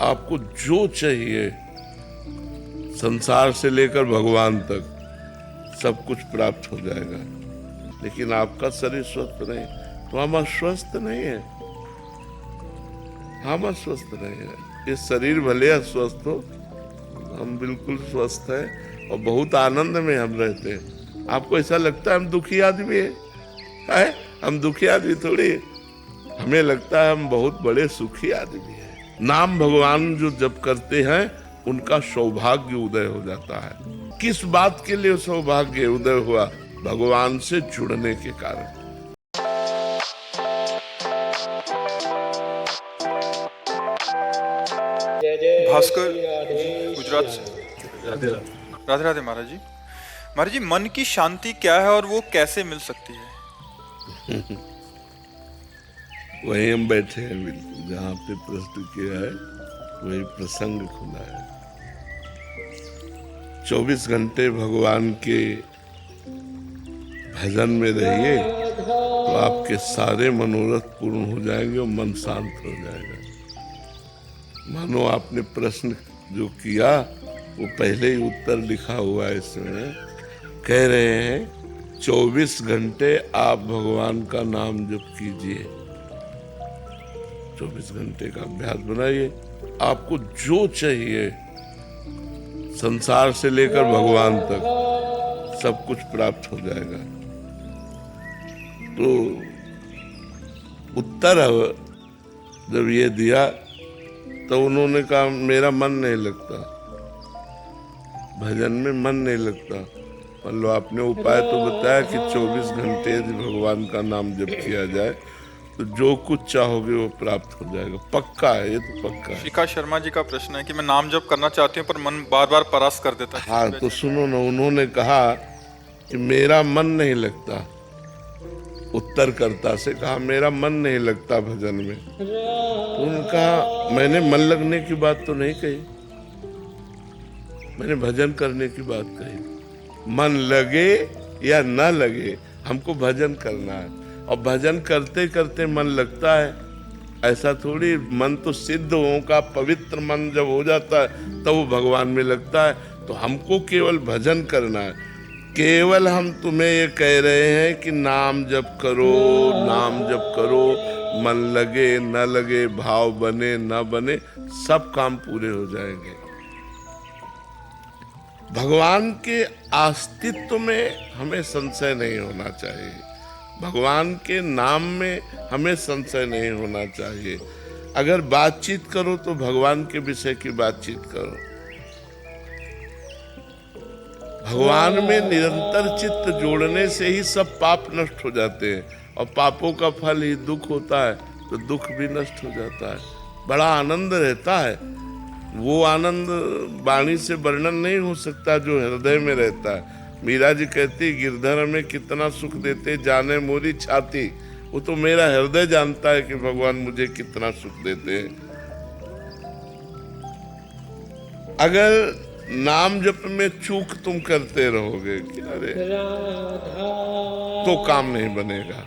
आपको जो चाहिए संसार से लेकर भगवान तक सब कुछ प्राप्त हो जाएगा, लेकिन आपका शरीर स्वस्थ नहीं तो हम अस्वस्थ नहीं है, हम अस्वस्थ नहीं है। ये शरीर भले अस्वस्थ हो, हम बिल्कुल स्वस्थ हैं और बहुत आनंद में हम रहते हैं। आपको ऐसा लगता है हम दुखी आदमी है? हम दुखी आदमी थोड़ी, हमें लगता है हम बहुत बड़े सुखी आदमी हैं। नाम भगवान जो जप करते हैं उनका सौभाग्य उदय हो जाता है। किस बात के लिए सौभाग्य उदय हुआ? भगवान से जुड़ने के कारण। भास्कर गुजरात से। राधे राधे महाराज जी। महाराज जी, मन की शांति क्या है और वो कैसे मिल सकती है? वहीं हम बैठे हैं, बिल्कुल जहाँ पे प्रश्न किया है वही प्रसंग खुला है। 24 घंटे भगवान के भजन में रहिए तो आपके सारे मनोरथ पूर्ण हो जाएंगे और मन शांत हो जाएगा। मानो आपने प्रश्न जो किया वो पहले ही उत्तर लिखा हुआ है इसमें। कह रहे हैं 24 घंटे आप भगवान का नाम जप कीजिए, 24 घंटे का अभ्यास बनाइए। आपको जो चाहिए संसार से लेकर भगवान तक सब कुछ प्राप्त हो जाएगा। तो उत्तर जब ये दिया तो उन्होंने कहा मेरा मन नहीं लगता, भजन में मन नहीं लगता। मान लो आपने उपाय तो बताया कि 24 घंटे भगवान का नाम जप किया जाए तो जो कुछ चाहोगे वो प्राप्त हो जाएगा। पक्का है, ये तो पक्का है। शिखा शर्मा जी का प्रश्न है कि मैं नाम जप करना चाहती हूँ पर मन बार बार परास कर देता है। हाँ तो सुनो ना, उन्होंने कहा कि मेरा मन नहीं लगता, उत्तरकर्ता से कहा मेरा मन नहीं लगता भजन में। तो उनका मैंने मन लगने की बात तो नहीं कही, मैंने भजन करने की बात कही। मन लगे या न लगे हमको भजन करना है, और भजन करते करते मन लगता है ऐसा थोड़ी। मन तो सिद्ध हो का पवित्र मन जब हो जाता है तो वो भगवान में लगता है। तो हमको केवल भजन करना है। केवल हम तुम्हें ये कह रहे हैं कि नाम जप करो, नाम जप करो, मन लगे न लगे, भाव बने न बने, सब काम पूरे हो जाएंगे। भगवान के अस्तित्व में हमें संशय नहीं होना चाहिए, भगवान के नाम में हमें संशय नहीं होना चाहिए। अगर बातचीत करो तो भगवान के विषय की बातचीत करो। भगवान में निरंतर चित्त जोड़ने से ही सब पाप नष्ट हो जाते हैं, और पापों का फल ही दुख होता है, तो दुख भी नष्ट हो जाता है। बड़ा आनंद रहता है, वो आनंद वाणी से वर्णन नहीं हो सकता जो हृदय में रहता है। मीरा जी कहती गिरधर में कितना सुख देते जाने मोरी छाती। वो तो मेरा हृदय जानता है कि भगवान मुझे कितना सुख देते हैं। अगर नाम जप में चूक तुम करते रहोगे कि अरे, तो काम नहीं बनेगा।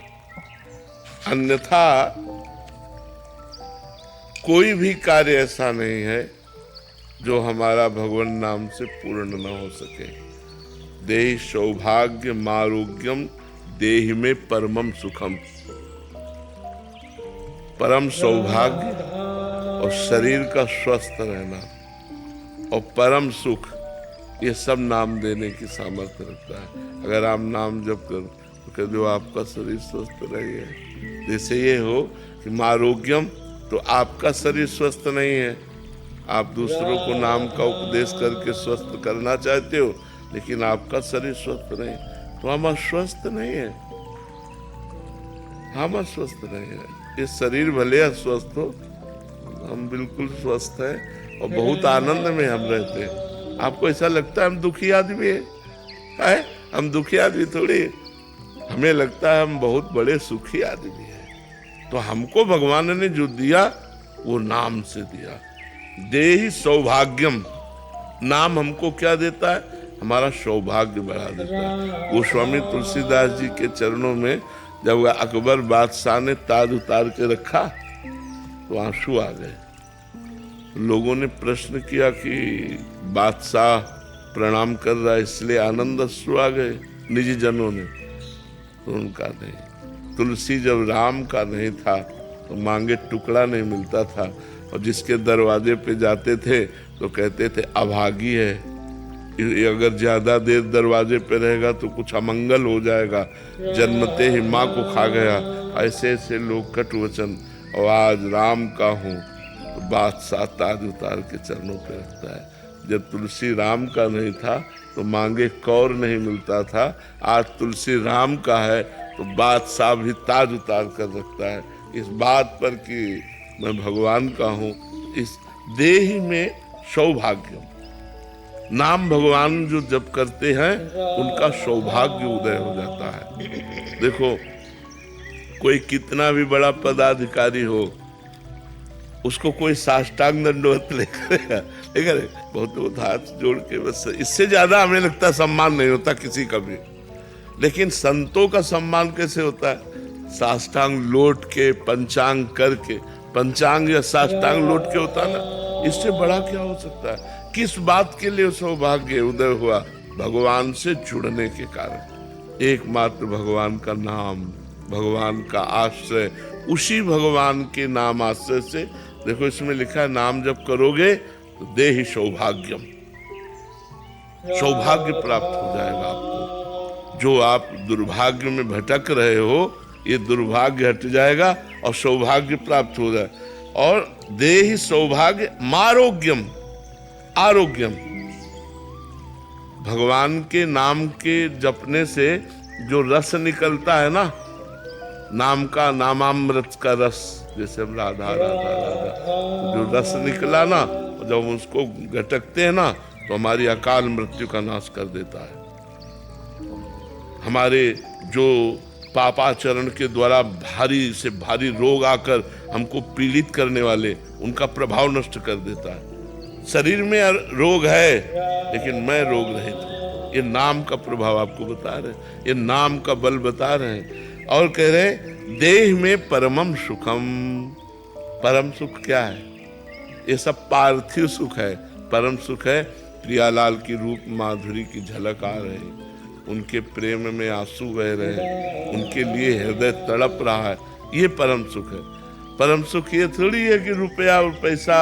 अन्यथा कोई भी कार्य ऐसा नहीं है जो हमारा भगवान नाम से पूर्ण न हो सके। देहि सौभाग्य मारोग्यम देहि में परमम सुखम। परम सौभाग्य और शरीर का स्वस्थ रहना और परम सुख, ये सब नाम देने की सामर्थ्य रखता है। अगर आप नाम जप करो तो कह दो आपका शरीर स्वस्थ रहे। जैसे ये हो कि मारोग्यम, तो आपका शरीर स्वस्थ नहीं है, आप दूसरों को नाम का उपदेश करके स्वस्थ करना चाहते हो, लेकिन आपका शरीर स्वस्थ नहीं, तो हम अस्वस्थ नहीं है, हम अस्वस्थ नहीं है। ये शरीर भले अस्वस्थ हो, हम बिल्कुल स्वस्थ हैं और बहुत आनंद में हम रहते हैं। आपको ऐसा लगता है हम दुखी आदमी है? हम दुखी आदमी थोड़ी, हमें लगता है हम बहुत बड़े सुखी आदमी हैं। तो हमको भगवान ने जो दिया वो नाम से दिया। देहि सौभाग्यम, नाम हमको क्या देता है? हमारा सौभाग्य बढ़ा देता है। गोस्वामी तुलसीदास जी के चरणों में जब अकबर बादशाह ने ताज उतार के रखा तो आंसू आ गए। लोगों ने प्रश्न किया कि बादशाह प्रणाम कर रहा है इसलिए आनंद अश्रु आ गए निजी जनों ने, तो उनका नहीं। तुलसी जब राम का नहीं था तो मांगे टुकड़ा नहीं मिलता था, और जिसके दरवाजे पे जाते थे तो कहते थे अभागी है, ये अगर ज्यादा देर दरवाजे पे रहेगा तो कुछ अमंगल हो जाएगा, जन्मते ही माँ को खा गया। ऐसे ऐसे लोग कट वचन। और आज राम का हूँ तो बादशाह ताज उतार के चरणों पे रखता है। जब तुलसी राम का नहीं था तो मांगे कौर नहीं मिलता था, आज तुलसी राम का है तो बादशाह भी ताज उतार कर रखता है। इस बात पर कि मैं भगवान का हूँ, इस देह में सौभाग्य, नाम भगवान जो जप करते हैं उनका सौभाग्य उदय हो जाता है। देखो कोई कितना भी बड़ा पदाधिकारी हो, उसको कोई साष्टांग दंडवत नहीं करेगा, बहुत हाथ जोड़ के, बस इससे ज्यादा हमें लगता है सम्मान नहीं होता किसी का भी। लेकिन संतों का सम्मान कैसे होता है? साष्टांग लोट के, पंचांग करके, पंचांग या साष्टांग लोट के होता है ना, इससे बड़ा क्या हो सकता है? किस बात के लिए सौभाग्य उदय हुआ? भगवान से जुड़ने के कारण। एकमात्र भगवान का नाम, भगवान का आश्रय, उसी भगवान के नाम आश्रय से, देखो इसमें लिखा है नाम जब करोगे तो देहि सौभाग्यम, सौभाग्य प्राप्त हो जाएगा आपको। जो आप दुर्भाग्य में भटक रहे हो, ये दुर्भाग्य हट जाएगा और सौभाग्य प्राप्त हो जाए। और देहि सौभाग्य मारोग्यम, आरोग्यम, भगवान के नाम के जपने से जो रस निकलता है ना, नाम का, नामामृत का रस, जैसे हम राधा राधा राधा, जो रस निकला ना, जब उसको घटकते हैं ना तो हमारी अकाल मृत्यु का नाश कर देता है। हमारे जो पापाचरण के द्वारा भारी से भारी रोग आकर हमको पीड़ित करने वाले, उनका प्रभाव नष्ट कर देता है। शरीर में रोग है लेकिन मैं रोग रहित हूँ। ये नाम का प्रभाव आपको बता रहे, ये नाम का बल बता रहे हैं। और कह रहे देह में परमम सुखम, परम सुख क्या है? ये सब पार्थिव सुख है। परम सुख है प्रियालाल की रूप माधुरी की झलक आ रही, उनके प्रेम में आंसू बह रहे हैं, उनके लिए हृदय तड़प रहा है, ये परम सुख है। परम सुख ये थोड़ी है कि रुपया और पैसा,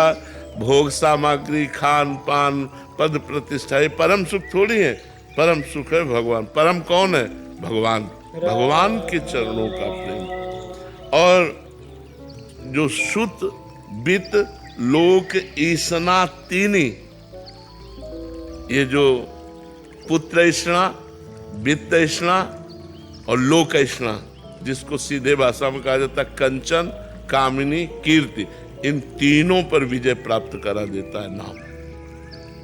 भोग सामग्री, खान पान, पद प्रतिष्ठा, ये परम सुख थोड़ी है। परम सुख है भगवान। परम कौन है? भगवान, भगवान के चरणों का प्रेम। और जो सुत वित लोक ईसना तीनी, ये जो पुत्र ईष्णा, वित्त ईष्णा और लोक ईष्णा, जिसको सीधे भाषा में कहा जाता है कंचन, कामिनी, कीर्ति, इन तीनों पर विजय प्राप्त करा देता है नाम।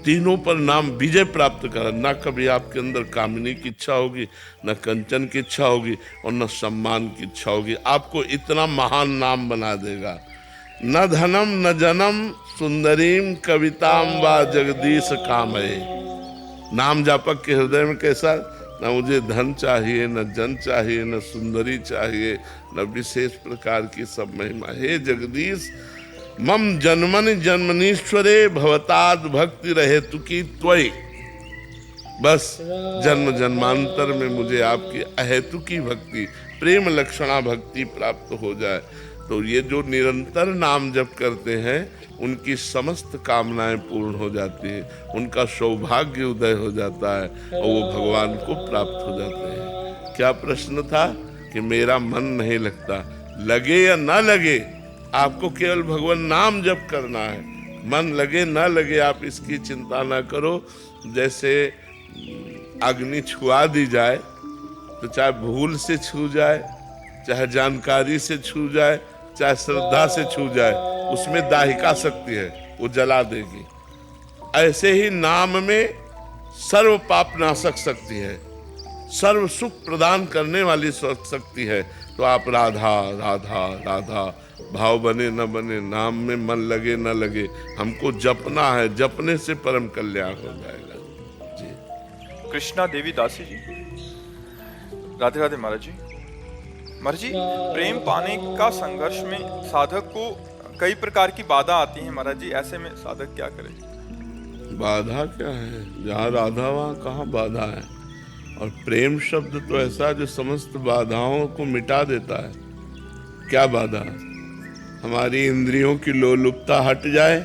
तीनों पर नाम विजय प्राप्त करा। ना कभी आपके अंदर कामिनी की इच्छा होगी, न कंचन की इच्छा होगी और न सम्मान की इच्छा होगी। आपको इतना महान नाम बना देगा। न धनम न जनम सुंदरीम कविताम व जगदीश कामये। नाम जापक के हृदय में कैसा? न मुझे धन चाहिए, न जन चाहिए, न सुंदरी चाहिए, न विशेष प्रकार की सब महिमा। हे जगदीश, मम जन्मनि जन्मनीश्वरे भवताद भक्ति रहे तुकी त्वयि। बस जन्म जन्मांतर में मुझे आपकी अहेतुकी भक्ति, प्रेम लक्षणा भक्ति प्राप्त हो जाए। तो ये जो निरंतर नाम जप करते हैं उनकी समस्त कामनाएं पूर्ण हो जाती है, उनका सौभाग्य उदय हो जाता है और वो भगवान को प्राप्त हो जाते हैं। क्या प्रश्न था कि मेरा मन नहीं लगता? लगे या ना लगे, आपको केवल भगवान नाम जप करना है। मन लगे ना लगे आप इसकी चिंता ना करो। जैसे अग्नि छुआ दी जाए तो चाहे भूल से छू जाए, चाहे जानकारी से छू जाए, चाहे श्रद्धा से छू जाए, उसमें दाहिका शक्ति है, वो जला देगी। ऐसे ही नाम में सर्व पाप नाशक शक्ति है, सर्व सुख प्रदान करने वाली शक्ति है। तो आप राधा राधा राधा भाव बने न बने, नाम में मन लगे न लगे, हमको जपना है, जपने से परम कल्याण हो जाएगा। जी। कृष्णा देवी दासी जी, राधे राधे महाराज जी। महाराज जी, प्रेम पाने का संघर्ष में साधक को कई प्रकार की बाधा आती हैं महाराज जी, ऐसे में साधक क्या करे? बाधा क्या है? जहाँ राधा वहाँ कहाँ बाधा है? और प्रेम शब्द तो ऐसा है जो समस्त बाधाओं को मिटा देता है। क्या बाधा? हमारी इंद्रियों की लोलुपता हट जाए,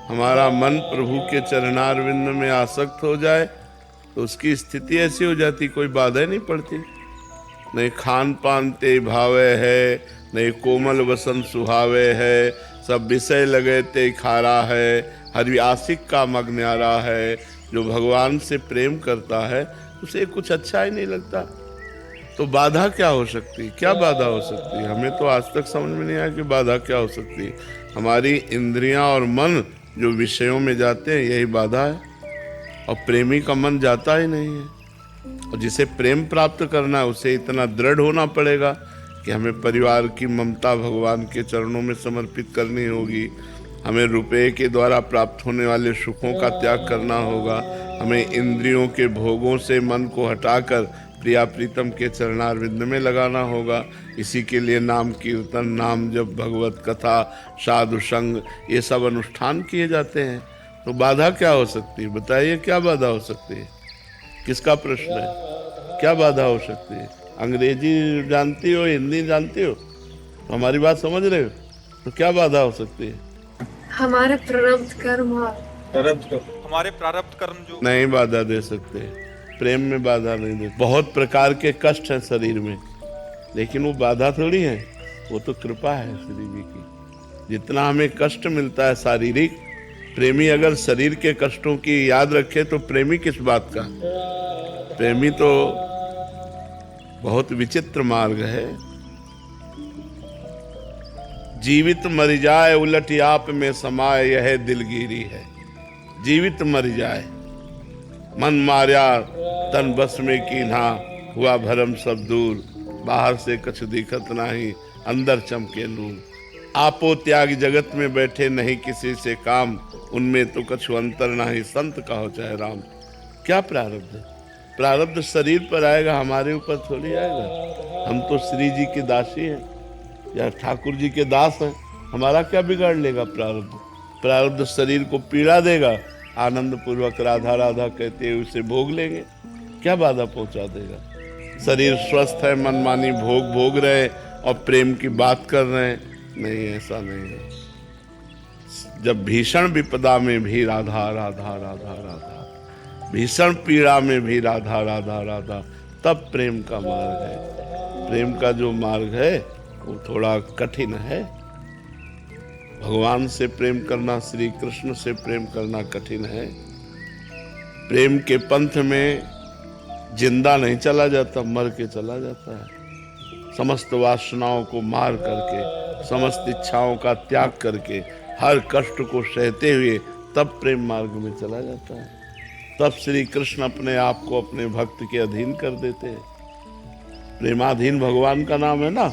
हमारा मन प्रभु के चरणारविंद में आसक्त हो जाए, तो उसकी स्थिति ऐसी हो जाती, कोई बाधा ही नहीं पड़ती। नहीं खान पान ते भावे है, नहीं कोमल वसन सुहावे है, सब विषय लगे ते खारा है, हरि आशिक का मग्न्यारा है। जो भगवान से प्रेम करता है उसे कुछ अच्छा ही नहीं लगता, तो बाधा क्या हो सकती? क्या बाधा हो सकती? हमें तो आज तक समझ में नहीं आया कि बाधा क्या हो सकती। हमारी इंद्रियां और मन जो विषयों में जाते हैं यही बाधा है, और प्रेमी का मन जाता ही नहीं है। और जिसे प्रेम प्राप्त करना है उसे इतना दृढ़ होना पड़ेगा कि हमें परिवार की ममता भगवान के चरणों में समर्पित करनी होगी, हमें रुपए के द्वारा प्राप्त होने वाले सुखों का त्याग करना होगा, हमें इंद्रियों के भोगों से मन को हटाकर प्रिया प्रीतम के चरणारविंद में लगाना होगा। इसी के लिए नाम कीर्तन, नाम जप, भगवत कथा, साधु संग, ये सब अनुष्ठान किए जाते हैं। तो बाधा क्या हो सकती है? बताइए, क्या बाधा हो सकती है? किसका प्रश्न है? क्या बाधा हो सकती है? अंग्रेजी जानती हो, हिंदी जानती हो, तो हमारी बात समझ रहे हो, तो क्या बाधा हो सकती है? हमारे प्रारब्ध कर्म हमारे प्रारब्ध कर्म जो नहीं बाधा दे सकते, प्रेम में बाधा नहीं दे। बहुत प्रकार के कष्ट हैं शरीर में, लेकिन वो बाधा थोड़ी है, वो तो कृपा है श्री जी की। जितना हमें कष्ट मिलता है शारीरिक, प्रेमी अगर शरीर के कष्टों की याद रखे तो प्रेमी किस बात का? प्रेमी तो बहुत विचित्र मार्ग है। जीवित मर जाए उलट आप में समाए, यह दिलगिरी है। जीवित मर जाए, मन मार्या तन बस में कीन्हा, हुआ भरम सब दूर, बाहर से कछ दिखत नाही, अंदर चमके नूर। आपो त्याग जगत में बैठे नहीं किसी से काम, उनमें तो कछु अंतर नाही, संत कहो चाहे राम। क्या प्रारब्ध? प्रारब्ध शरीर पर आएगा, हमारे ऊपर थोड़ी आएगा। हम तो श्री जी की दासी हैं या ठाकुर जी के दास हैं, हमारा क्या बिगाड़ लेगा प्रारब्ध? प्रारब्ध शरीर को पीड़ा देगा, आनंद पूर्वक राधा राधा कहते हुए उसे भोग लेंगे, क्या बाधा पहुंचा देगा? शरीर स्वस्थ है, मनमानी भोग भोग रहे हैं और प्रेम की बात कर रहे हैं, नहीं, ऐसा नहीं है। जब भीषण विपदा में भी राधा राधा राधा राधा, भीषण पीड़ा में भी राधा राधा राधा, तब प्रेम का मार्ग है। प्रेम का जो मार्ग है वो थोड़ा कठिन है। भगवान से प्रेम करना, श्री कृष्ण से प्रेम करना कठिन है। प्रेम के पंथ में जिंदा नहीं चला जाता, मर के चला जाता है। समस्त वासनाओं को मार करके, समस्त इच्छाओं का त्याग करके, हर कष्ट को सहते हुए तब प्रेम मार्ग में चला जाता है। तब श्री कृष्ण अपने आप को अपने भक्त के अधीन कर देते हैं। प्रेमाधीन भगवान का नाम है ना,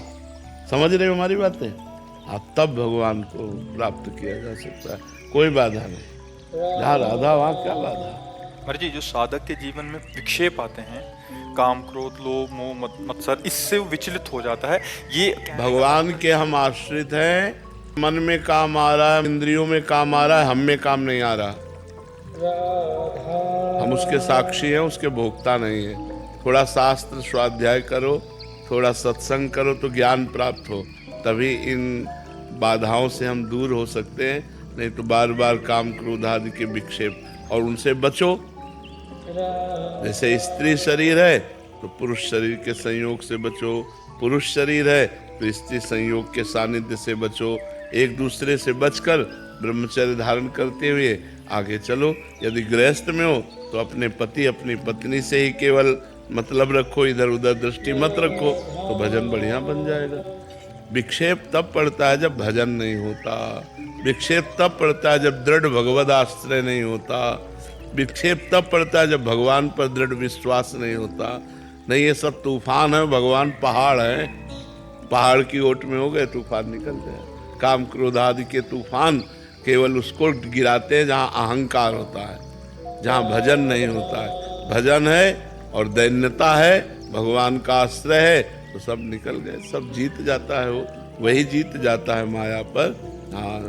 समझ रहे हो हमारी बातें? हाँ, तब भगवान को प्राप्त किया जा सकता है, कोई बाधा नहीं। जहाँ राधा वहाँ क्या बाधा? महाराज जी, जो साधक के जीवन में विक्षेप आते हैं, काम क्रोध लोभ मोह मत्सर, इससे वो विचलित हो जाता है। ये भगवान के हम आश्रित हैं, मन में काम आ रहा है, इंद्रियों में काम आ रहा है, हम में काम नहीं आ रहा। हम उसके साक्षी हैं, उसके भोक्ता नहीं है। थोड़ा शास्त्र स्वाध्याय करो, थोड़ा सत्संग करो तो ज्ञान प्राप्त हो, तभी इन बाधाओं से हम दूर हो सकते हैं। नहीं तो बार बार काम क्रोध आदि के विक्षेप, और उनसे बचो। जैसे स्त्री शरीर है तो पुरुष शरीर के संयोग से बचो, पुरुष शरीर है तो स्त्री संयोग के सानिध्य से बचो। एक दूसरे से बचकर ब्रह्मचर्य धारण करते हुए आगे चलो। यदि गृहस्थ में हो तो अपने पति अपनी पत्नी से ही केवल मतलब रखो, इधर उधर दृष्टि मत रखो, तो भजन बढ़िया बन जाएगा। विक्षेप तब पड़ता है जब भजन नहीं होता, विक्षेप तब पड़ता है जब दृढ़ भगवद आश्रय नहीं होता, विक्षेप तब पड़ता है जब भगवान पर दृढ़ विश्वास नहीं होता। नहीं, ये सब तूफान है, भगवान पहाड़ है, पहाड़ की ओट में हो गए तूफान निकल जाए। काम क्रोध आदि के तूफान केवल उसको गिराते हैं जहाँ अहंकार होता है, जहाँ भजन नहीं होता है। भजन है और दैन्यता है, भगवान का आश्रय है, तो सब निकल गए, सब जीत जाता है। वो वही जीत जाता है माया पर हाँ,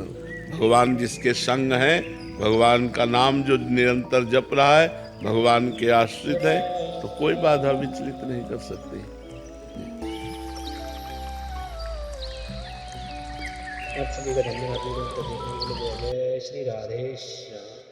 भगवान जिसके संग है, भगवान का नाम जो निरंतर जप रहा है, भगवान के आश्रित है, तो कोई बाधा विचलित नहीं कर सकती। आप सभी का धन्यवाद वीडियो को देखने के लिए। जय श्री राधेश्याम।